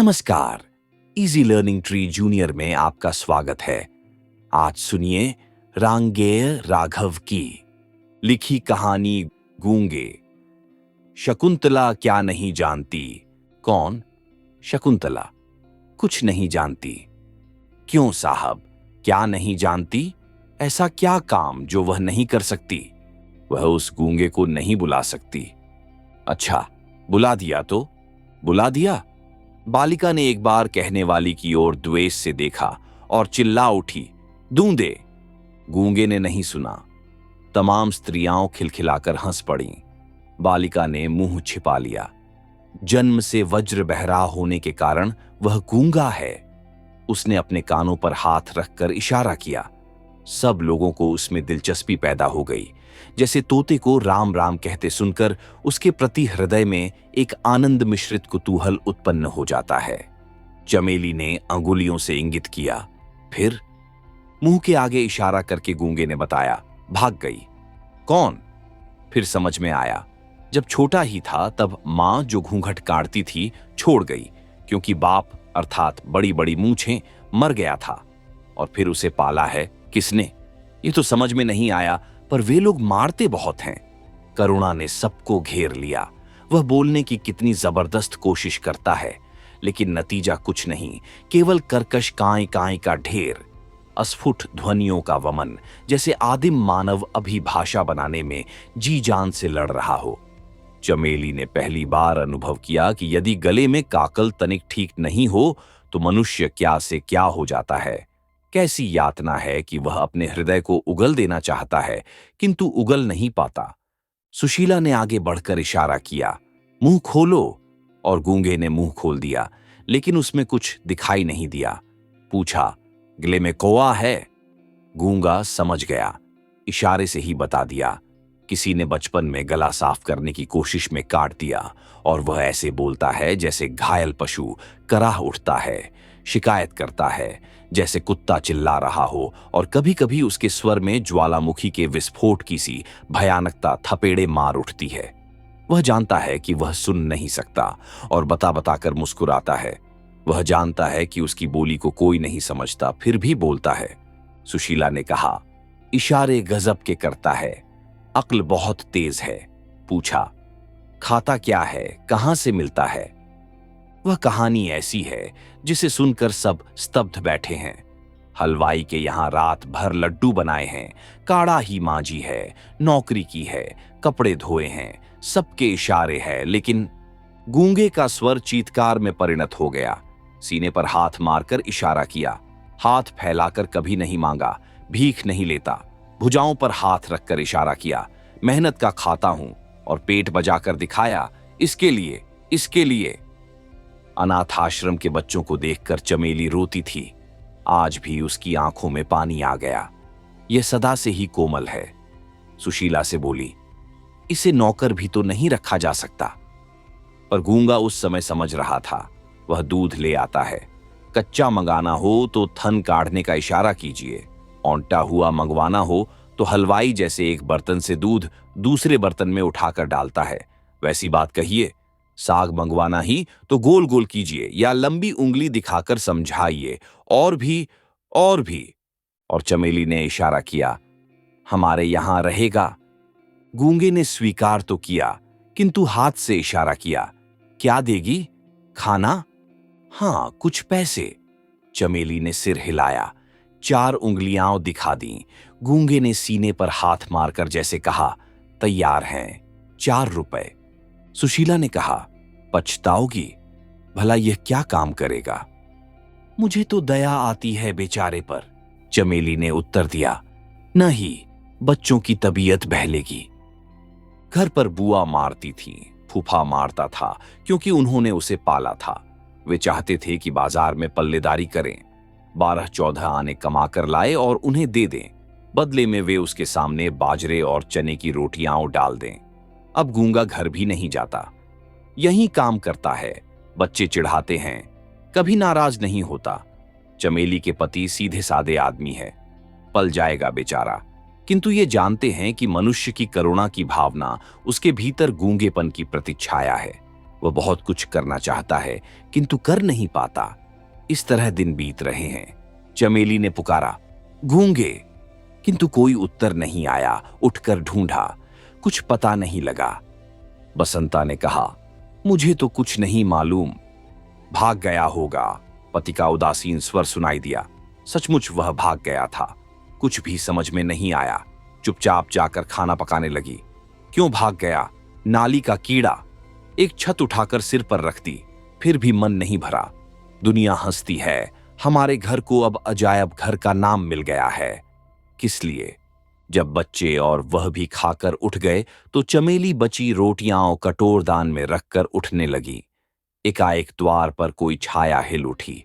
नमस्कार। Easy learning tree junior में आपका स्वागत है। आज सुनिए रांगेय राघव की लिखी कहानी गूंगे। शकुंतला क्या नहीं जानती। कौन? शकुंतला कुछ नहीं जानती। क्यों साहब, क्या नहीं जानती? ऐसा क्या काम जो वह नहीं कर सकती? वह उस गूंगे को नहीं बुला सकती। अच्छा, बुला दिया तो बुला दिया। बालिका ने एक बार कहने वाली की ओर द्वेष से देखा और चिल्ला उठी, दूंदे। गूंगे ने नहीं सुना। तमाम स्त्रियां खिलखिलाकर हंस पड़ीं। बालिका ने मुंह छिपा लिया। जन्म से वज्र बहरा होने के कारण वह गूंगा है। उसने अपने कानों पर हाथ रखकर इशारा किया। सब लोगों को उसमें दिलचस्पी पैदा हो गई, जैसे तोते को राम राम कहते सुनकर उसके प्रति हृदय में एक आनंद मिश्रित कुतूहल उत्पन्न हो जाता है। चमेली ने अंगुलियों से इंगित किया, फिर मुंह के आगे इशारा करके गूंगे ने बताया, भाग गई। कौन? फिर समझ में आया, जब छोटा ही था तब मां जो घूंघट काटती थी छोड़ गई, क्योंकि बाप अर्थात बड़ी बड़ी मूंछें मर गया था। और फिर उसे पाला है किसने, ये तो समझ में नहीं आया, पर वे लोग मारते बहुत हैं। करुणा ने सबको घेर लिया। वह बोलने की कितनी जबरदस्त कोशिश करता है, लेकिन नतीजा कुछ नहीं, केवल कर्कश कांय कांय का ढेर, अस्फुट ध्वनियों का वमन, जैसे आदिम मानव अभी भाषा बनाने में जी जान से लड़ रहा हो। चमेली ने पहली बार अनुभव किया कि यदि गले में काकल तनिक ठीक नहीं हो तो मनुष्य क्या से क्या हो जाता है। कैसी यातना है कि वह अपने हृदय को उगल देना चाहता है, किंतु उगल नहीं पाता। सुशीला ने आगे बढ़कर इशारा किया, मुंह खोलो। और गूंगे ने मुंह खोल दिया, लेकिन उसमें कुछ दिखाई नहीं दिया। पूछा, गले में कौवा है? गूंगा समझ गया, इशारे से ही बता दिया। किसी ने बचपन में गला साफ करने की कोशिश में काट दिया, और वह ऐसे बोलता है जैसे घायल पशु कराह उठता है, शिकायत करता है जैसे कुत्ता चिल्ला रहा हो, और कभी कभी उसके स्वर में ज्वालामुखी के विस्फोट की सी भयानकता थपेड़े मार उठती है। वह जानता है कि वह सुन नहीं सकता और बता बताकर मुस्कुराता है। वह जानता है कि उसकी बोली को कोई नहीं समझता, फिर भी बोलता है। सुशीला ने कहा, इशारे गजब के करता है, अक्ल बहुत तेज है। पूछा, खाता क्या है, कहां से मिलता है? वह कहानी ऐसी है जिसे सुनकर सब स्तब्ध बैठे हैं। हलवाई के यहां रात भर लड्डू बनाए हैं, काढ़ा ही मांझी है, नौकरी की है, कपड़े धोए हैं, सबके इशारे है, लेकिन गूंगे का स्वर चीत्कार में परिणत हो गया। सीने पर हाथ मारकर इशारा किया, हाथ फैलाकर कभी नहीं मांगा, भीख नहीं लेता। भुजाओं पर हाथ रखकर इशारा किया, मेहनत का खाता हूं, और पेट बजाकर दिखाया, इसके लिए, इसके लिए। अनाथ आश्रम के बच्चों को देखकर चमेली रोती थी। आज भी उसकी आंखों में पानी आ गया। यह सदा से ही कोमल है। सुशीला से बोली, इसे नौकर भी तो नहीं रखा जा सकता। पर गूंगा उस समय समझ रहा था। वह दूध ले आता है। कच्चा मंगाना हो तो थन काढ़ने का इशारा कीजिए, औंटा हुआ मंगवाना हो तो हलवाई जैसे एक बर्तन से दूध दूसरे बर्तन में उठाकर डालता है, वैसी बात कहिए। साग मंगवाना ही तो गोल गोल कीजिए या लंबी उंगली दिखाकर समझाइए, और भी और भी। और चमेली ने इशारा किया, हमारे यहां रहेगा। गूंगे ने स्वीकार तो किया, किंतु हाथ से इशारा किया, क्या देगी? खाना? हां, कुछ पैसे। चमेली ने सिर हिलाया, 4 उंगलियां दिखा दी। गूंगे ने सीने पर हाथ मारकर जैसे कहा, तैयार हैं, 4 रुपए। सुशीला ने कहा, पछताओगी? भला यह क्या काम करेगा? मुझे तो दया आती है बेचारे पर। चमेली ने उत्तर दिया, नहीं, बच्चों की तबीयत बहलेगी। घर पर बुआ मारती थी, फूफा मारता था, क्योंकि उन्होंने उसे पाला था। वे चाहते थे कि बाजार में पल्लेदारी करें, 12-14 आने कमाकर लाए और उन्हें दे दें। बदले में वे उसके सामने बाजरे और चने की रोटियां डाल दें। अब गूंगा घर भी नहीं जाता, यही काम करता है। बच्चे चिढ़ाते हैं, कभी नाराज नहीं होता। चमेली के पति सीधे साधे आदमी है, पल जाएगा बेचारा, किंतु ये जानते हैं कि मनुष्य की करुणा की भावना उसके भीतर गूंगेपन की प्रतिच्छाया है। वह बहुत कुछ करना चाहता है किंतु कर नहीं पाता। इस तरह दिन बीत रहे हैं। चमेली ने पुकारा, गूंगे, किंतु कोई उत्तर नहीं आया। उठकर ढूंढा, कुछ पता नहीं लगा। बसंता ने कहा, मुझे तो कुछ नहीं मालूम। भाग गया होगा। पति का उदासीन स्वर सुनाई दिया। सचमुच वह भाग गया था। कुछ भी समझ में नहीं आया। चुपचाप जाकर खाना पकाने लगी। क्यों भाग गया? नाली का कीड़ा। एक छत उठाकर सिर पर रख दी, फिर भी मन नहीं भरा। दुनिया हंसती है, हमारे घर को अब अजायब घर का नाम मिल गया है। किस लिए? जब बच्चे और वह भी खाकर उठ गए तो चमेली बची रोटियां कटोरदान में रखकर उठने लगी। एकाएक द्वार पर कोई छाया हिल उठी।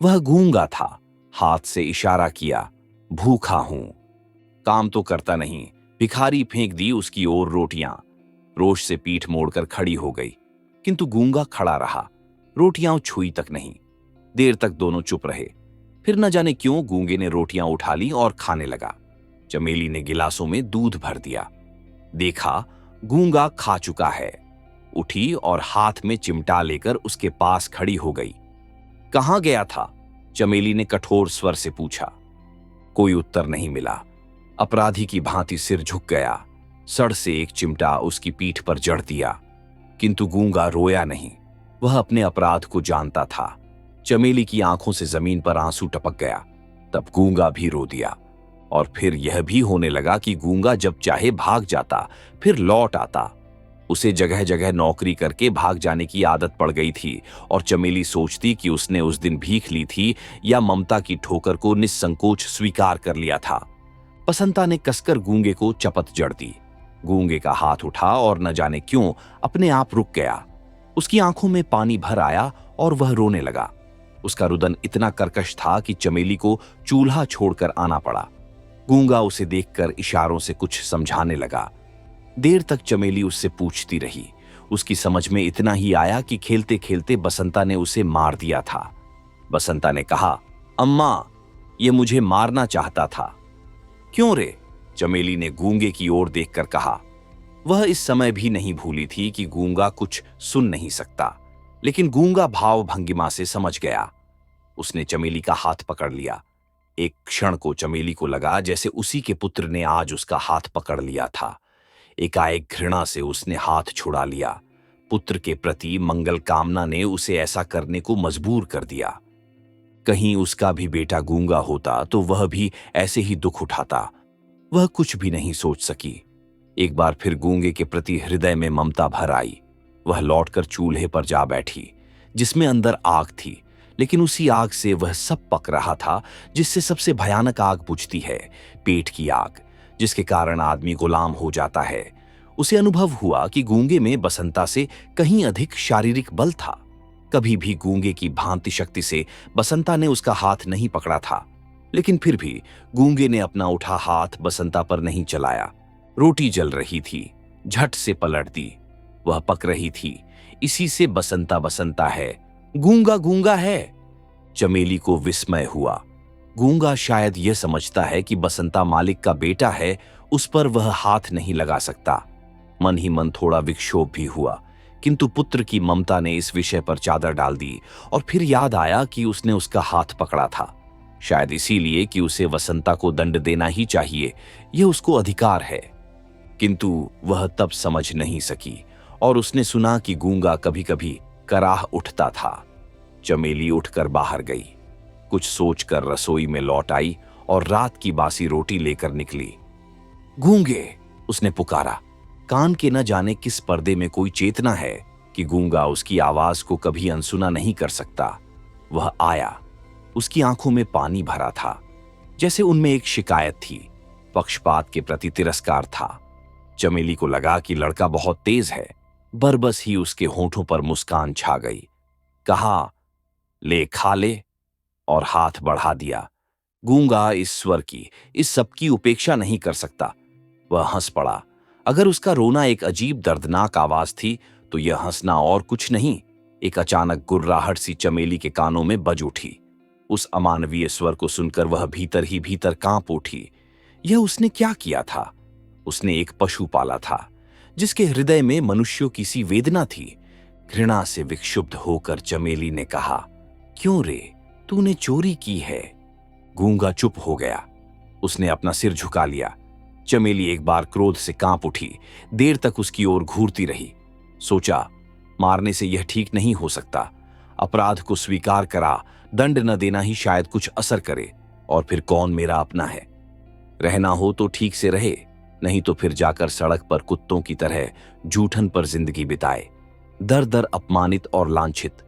वह गूंगा था। हाथ से इशारा किया, भूखा हूं। काम तो करता नहीं। भिखारी फेंक दी उसकी ओर रोटियां। रोष से पीठ मोड़कर खड़ी हो गई, किंतु गूंगा खड़ा रहा। रोटियां छुई तक नहीं। देर तक दोनों चुप रहे। फिर न जाने क्यों गूंगे ने रोटियां उठा ली और खाने लगा। चमेली ने गिलासों में दूध भर दिया। देखा, गूंगा खा चुका है। उठी और हाथ में चिमटा लेकर उसके पास खड़ी हो गई। कहां गया था? चमेली ने कठोर स्वर से पूछा। कोई उत्तर नहीं मिला। अपराधी की भांति सिर झुक गया। सड़ से एक चिमटा उसकी पीठ पर जड़ दिया, किंतु गूंगा रोया नहीं। वह अपने अपराध को जानता था। चमेली की आंखों से जमीन पर आंसू टपक गया। तब गूंगा भी रो दिया। और फिर यह भी होने लगा कि गूंगा जब चाहे भाग जाता, फिर लौट आता। उसे जगह जगह नौकरी करके भाग जाने की आदत पड़ गई थी और चमेली सोचती कि उसने उस दिन भीख ली थी या ममता की ठोकर को निस्संकोच स्वीकार कर लिया था। बसंता ने कसकर गूंगे को चपत जड़ दी। गूंगे का हाथ उठा और न जाने क्यों अपने आप रुक गया। उसकी आंखों में पानी भर आया और वह रोने लगा। उसका रुदन इतना कर्कश था कि चमेली को चूल्हा छोड़कर आना पड़ा। गूंगा उसे देखकर इशारों से कुछ समझाने लगा। देर तक चमेली उससे पूछती रही। उसकी समझ में इतना ही आया कि खेलते खेलते बसंता ने उसे मार दिया था। बसंता ने कहा, अम्मा, ये मुझे मारना चाहता था। क्यों रे? चमेली ने गूंगे की ओर देखकर कहा। वह इस समय भी नहीं भूली थी कि गूंगा कुछ सुन नहीं सकता, लेकिन गूंगा भाव भंगिमा से समझ गया। उसने चमेली का हाथ पकड़ लिया। एक क्षण को चमेली को लगा जैसे उसी के पुत्र ने आज उसका हाथ पकड़ लिया था। एकाएक घृणा से उसने हाथ छुड़ा लिया। पुत्र के प्रति मंगल कामना ने उसे ऐसा करने को मजबूर कर दिया। कहीं उसका भी बेटा गूंगा होता तो वह भी ऐसे ही दुख उठाता। वह कुछ भी नहीं सोच सकी। एक बार फिर गूंगे के प्रति हृदय में ममता भर आई। वह लौटकर चूल्हे पर जा बैठी, जिसमें अंदर आग थी, लेकिन उसी आग से वह सब पक रहा था जिससे सबसे भयानक आग बुझती है, पेट की आग, जिसके कारण आदमी गुलाम हो जाता है। उसे अनुभव हुआ कि गूंगे में बसंता से कहीं अधिक शारीरिक बल था। कभी भी गूंगे की भांति शक्ति से बसंता ने उसका हाथ नहीं पकड़ा था, लेकिन फिर भी गूंगे ने अपना उठा हाथ बसंता पर नहीं चलाया। रोटी जल रही थी, झट से पलट दी। वह पक रही थी। इसी से बसंता बसंता है, गूंगा गूंगा है। चमेली को विस्मय हुआ। गूंगा शायद यह समझता है कि बसंता मालिक का बेटा है, उस पर वह हाथ नहीं लगा सकता। मन ही मन थोड़ा विक्षोभ भी हुआ, किंतु पुत्र की ममता ने इस विषय पर चादर डाल दी और फिर याद आया कि उसने उसका हाथ पकड़ा था, शायद इसीलिए कि उसे बसंता को दंड देना ही चाहिए, यह उसको अधिकार है। किंतु वह तब समझ नहीं सकी और उसने सुना कि गूंगा कभी कभी कराह उठता था। चमेली उठकर बाहर गई, कुछ सोचकर रसोई में लौट आई और रात की बासी रोटी लेकर निकली। गूंगे, उसने पुकारा। कान के न जाने किस पर्दे में कोई चेतना है कि गूंगा उसकी आवाज को कभी अनसुना नहीं कर सकता। वह आया। उसकी आंखों में पानी भरा था, जैसे उनमें एक शिकायत थी, पक्षपात के प्रति तिरस्कार था। चमेली को लगा कि लड़का बहुत तेज है। बरबस ही उसके होठों पर मुस्कान छा गई। कहा, ले खा ले, और हाथ बढ़ा दिया। गूंगा इस स्वर की, इस सबकी उपेक्षा नहीं कर सकता। वह हंस पड़ा। अगर उसका रोना एक अजीब दर्दनाक आवाज थी तो यह हंसना और कुछ नहीं। एक अचानक गुर्राहट सी चमेली के कानों में बज उठी। उस अमानवीय स्वर को सुनकर वह भीतर ही भीतर कांप उठी। यह उसने क्या किया था? उसने एक पशु पाला था, जिसके हृदय में मनुष्यों की सी वेदना थी। घृणा से विक्षुब्ध होकर चमेली ने कहा, क्यों रे, तूने चोरी की है? गूंगा चुप हो गया। उसने अपना सिर झुका लिया। चमेली एक बार क्रोध से कांप उठी, देर तक उसकी ओर घूरती रही। सोचा, मारने से यह ठीक नहीं हो सकता। अपराध को स्वीकार करा, दंड न देना ही शायद कुछ असर करे। और फिर कौन मेरा अपना है? रहना हो तो ठीक से रहे, नहीं तो फिर जाकर सड़क पर कुत्तों की तरह जूठन पर जिंदगी बिताए, दर दर अपमानित और लांछित।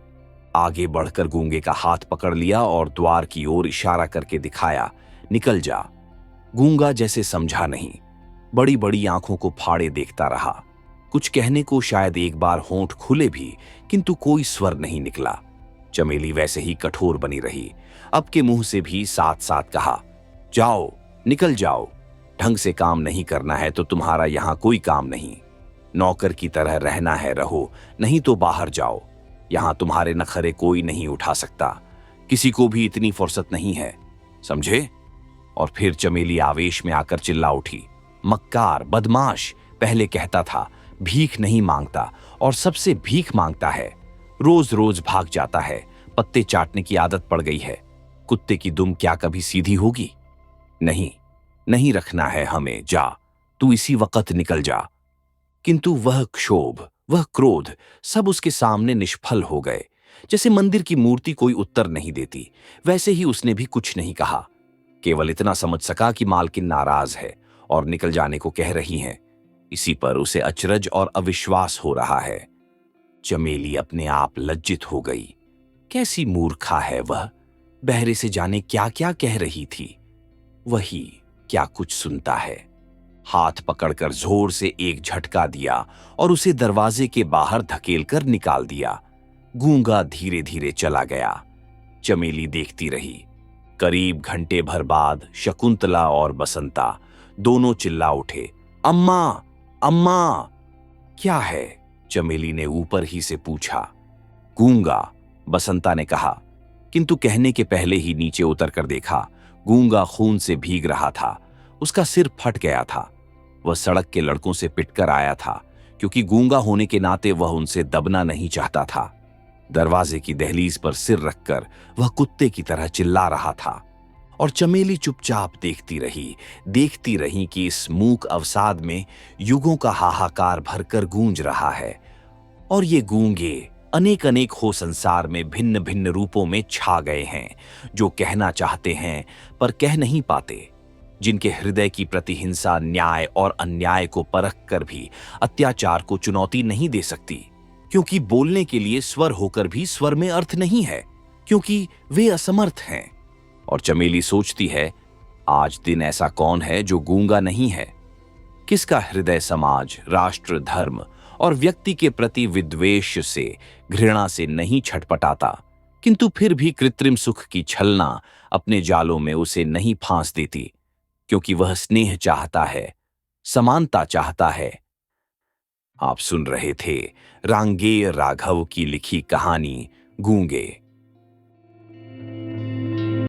आगे बढ़कर गूंगे का हाथ पकड़ लिया और द्वार की ओर इशारा करके दिखाया, निकल जा। गूंगा जैसे समझा नहीं, बड़ी बड़ी आंखों को फाड़े देखता रहा। कुछ कहने को शायद एक बार होंठ खुले भी, किंतु कोई स्वर नहीं निकला। चमेली वैसे ही कठोर बनी रही। अब के मुंह से भी साथ साथ कहा, जाओ, निकल जाओ। ढंग से काम नहीं करना है तो तुम्हारा यहां कोई काम नहीं। नौकर की तरह रहना है रहो, नहीं तो बाहर जाओ। यहां तुम्हारे नखरे कोई नहीं उठा सकता। किसी को भी इतनी फुर्सत नहीं है, समझे? और फिर चमेली आवेश में आकर चिल्ला उठी, मक्कार, बदमाश! पहले कहता था भीख नहीं मांगता, और सबसे भीख मांगता है। रोज रोज भाग जाता है, पत्ते चाटने की आदत पड़ गई है। कुत्ते की दुम क्या कभी सीधी होगी? नहीं, नहीं रखना है हमें, जा, तू इसी वक्त निकल जा। किंतु वह क्षोभ, वह क्रोध, सब उसके सामने निष्फल हो गए। जैसे मंदिर की मूर्ति कोई उत्तर नहीं देती, वैसे ही उसने भी कुछ नहीं कहा। केवल इतना समझ सका कि मालकिन नाराज है और निकल जाने को कह रही हैं। इसी पर उसे अचरज और अविश्वास हो रहा है। चमेली अपने आप लज्जित हो गई। कैसी मूर्खा है वह! बहरे से जाने क्या क्या कह रही थी। वही क्या कुछ सुनता है। हाथ पकड़कर जोर से एक झटका दिया और उसे दरवाजे के बाहर धकेलकर निकाल दिया। गूंगा धीरे धीरे चला गया। चमेली देखती रही। करीब घंटे भर बाद शकुंतला और बसंता दोनों चिल्ला उठे, अम्मा, अम्मा! क्या है? चमेली ने ऊपर ही से पूछा। गूंगा, बसंता ने कहा, किंतु कहने के पहले ही नीचे उतर कर देखा। गूंगा खून से भीग रहा था। उसका सिर फट गया था। वह सड़क के लड़कों से पिटकर आया था, क्योंकि गूंगा होने के नाते वह उनसे दबना नहीं चाहता था। दरवाजे की दहलीज पर सिर रखकर वह कुत्ते की तरह चिल्ला रहा था। और चमेली चुपचाप देखती रही कि इस मूक अवसाद में युगों का हाहाकार भरकर गूंज रहा है। और ये गूंगे अनेक अनेक हो संसार में भिन्न भिन्न रूपों में छा गए हैं, जो कहना चाहते हैं पर कह नहीं पाते, जिनके हृदय की प्रतिहिंसा न्याय और अन्याय को परख कर भी अत्याचार को चुनौती नहीं दे सकती, क्योंकि बोलने के लिए स्वर होकर भी स्वर में अर्थ नहीं है, क्योंकि वे असमर्थ हैं। और चमेली सोचती है, आज दिन ऐसा कौन है जो गूंगा नहीं है? किसका हृदय समाज, राष्ट्र, धर्म और व्यक्ति के प्रति विद्वेष से, घृणा से नहीं छटपटाता, किंतु फिर भी कृत्रिम सुख की छलना अपने जालों में उसे नहीं फांस देती, क्योंकि वह स्नेह चाहता है, समानता चाहता है। आप सुन रहे थे रांगेय राघव की लिखी कहानी गूंगे।